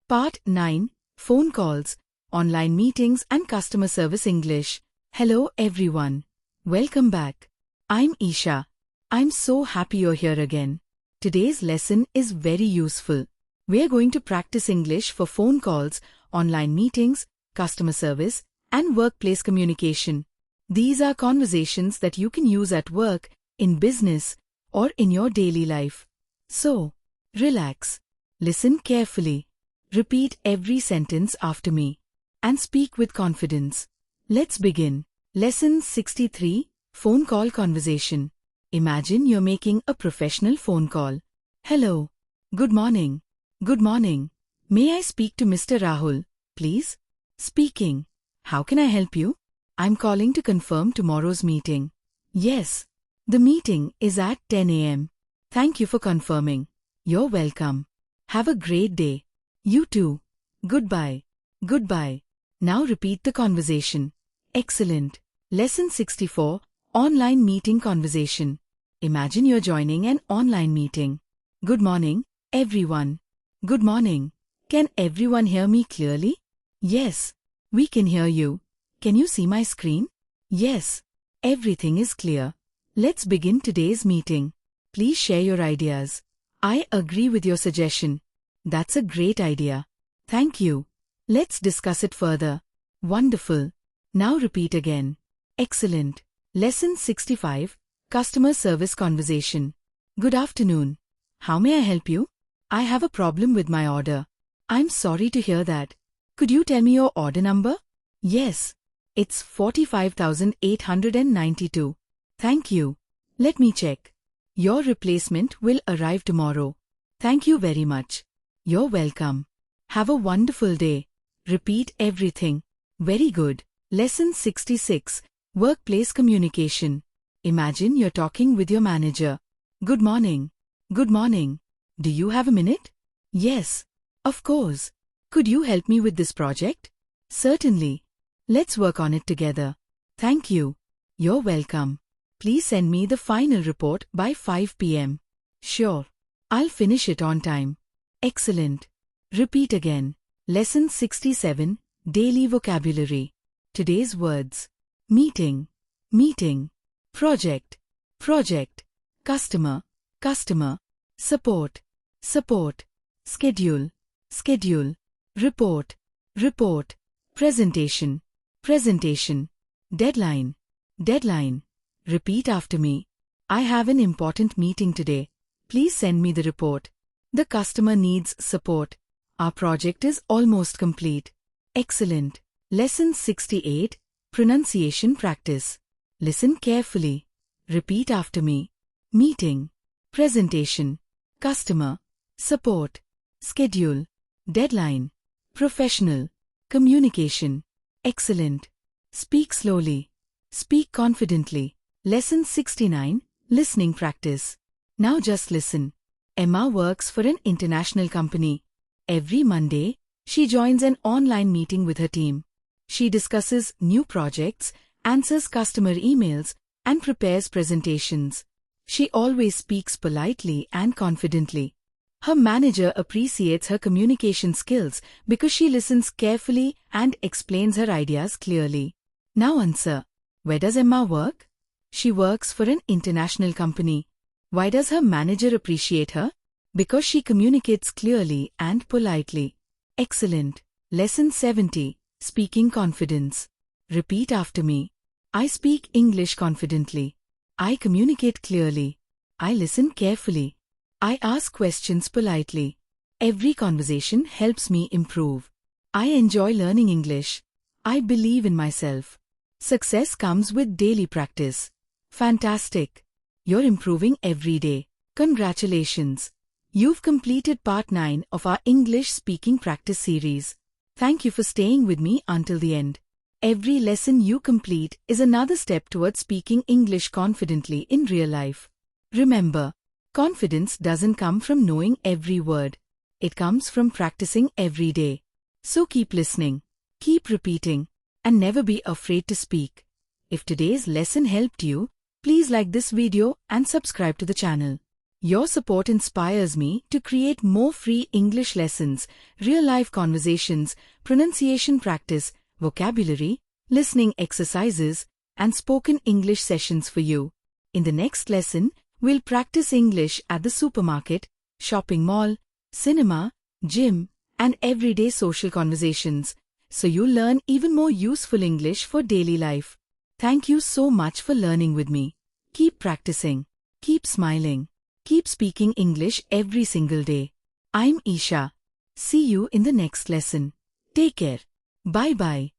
Part 9, Phone Calls, Online Meetings and Customer Service English. Hello everyone. Welcome back. I'm Isha. I'm so happy you're here again. Today's lesson is very useful. We're going to practice English for phone calls, online meetings, customer service, and workplace communication. These are conversations that you can use at work, in business, or in your daily life. So, relax. Listen carefully. Repeat every sentence after me. And speak with confidence. Let's begin. Lesson 63, Phone Call Conversation. Imagine you're making a professional phone call. Hello. Good morning. Good morning. May I speak to Mr. Rahul, please? Speaking. How can I help you? I'm calling to confirm tomorrow's meeting. Yes. The meeting is at 10 a.m. Thank you for confirming. You're welcome. Have a great day. You too. Goodbye. Goodbye. Now repeat the conversation. Excellent. Lesson 64, Online Meeting Conversation. Imagine you're joining an online meeting. Good morning, everyone. Good morning. Can everyone hear me clearly? Yes. We can hear you. Can you see my screen? Yes. Everything is clear. Let's begin today's meeting. Please share your ideas. I agree with your suggestion. That's a great idea. Thank you. Let's discuss it further. Wonderful. Now repeat again. Excellent. Lesson 65, Customer Service Conversation. Good afternoon. How may I help you? I have a problem with my order. I'm sorry to hear that. Could you tell me your order number? Yes. It's 45,892. Thank you. Let me check. Your replacement will arrive tomorrow. Thank you very much. You're welcome. Have a wonderful day. Repeat everything. Very good. Lesson 66, Workplace Communication. Imagine you're talking with your manager. Good morning. Good morning. Do you have a minute? Yes. Of course. Could you help me with this project? Certainly. Let's work on it together. Thank you. You're welcome. Please send me the final report by 5 p.m. Sure. I'll finish it on time. Excellent. Repeat again. Lesson 67, Daily Vocabulary. Today's words. Meeting. Meeting. Project. Project. Customer. Customer. Support. Support. Schedule. Schedule. Report. Report. Presentation. Presentation. Deadline. Deadline. Repeat after me. I have an important meeting today. Please send me the report. The customer needs support. Our project is almost complete. Excellent. Lesson 68, Pronunciation Practice. Listen carefully. Repeat after me. Meeting. Presentation. Customer. Support. Schedule. Deadline. Professional. Communication. Excellent. Speak slowly. Speak confidently. Lesson 69, Listening Practice. Now just listen. Emma works for an international company. Every Monday, she joins an online meeting with her team. She discusses new projects, answers customer emails, and prepares presentations. She always speaks politely and confidently. Her manager appreciates her communication skills because she listens carefully and explains her ideas clearly. Now answer. Where does Emma work? She works for an international company. Why does her manager appreciate her? Because she communicates clearly and politely. Excellent. Lesson 70, Speaking Confidence. Repeat after me. I speak English confidently. I communicate clearly. I listen carefully. I ask questions politely. Every conversation helps me improve. I enjoy learning English. I believe in myself. Success comes with daily practice. Fantastic. You're improving every day. Congratulations. You've completed part 9 of our English speaking practice series. Thank you for staying with me until the end. Every lesson you complete is another step towards speaking English confidently in real life. Remember, confidence doesn't come from knowing every word. It comes from practicing every day. So keep listening, keep repeating, and never be afraid to speak. If today's lesson helped you, please like this video and subscribe to the channel. Your support inspires me to create more free English lessons, real-life conversations, pronunciation practice, vocabulary, listening exercises, and spoken English sessions for you. In the next lesson, we'll practice English at the supermarket, shopping mall, cinema, gym, and everyday social conversations, so you'll learn even more useful English for daily life. Thank you so much for learning with me. Keep practicing, keep smiling, keep speaking English every single day. I'm Isha. See you in the next lesson. Take care. Bye-bye.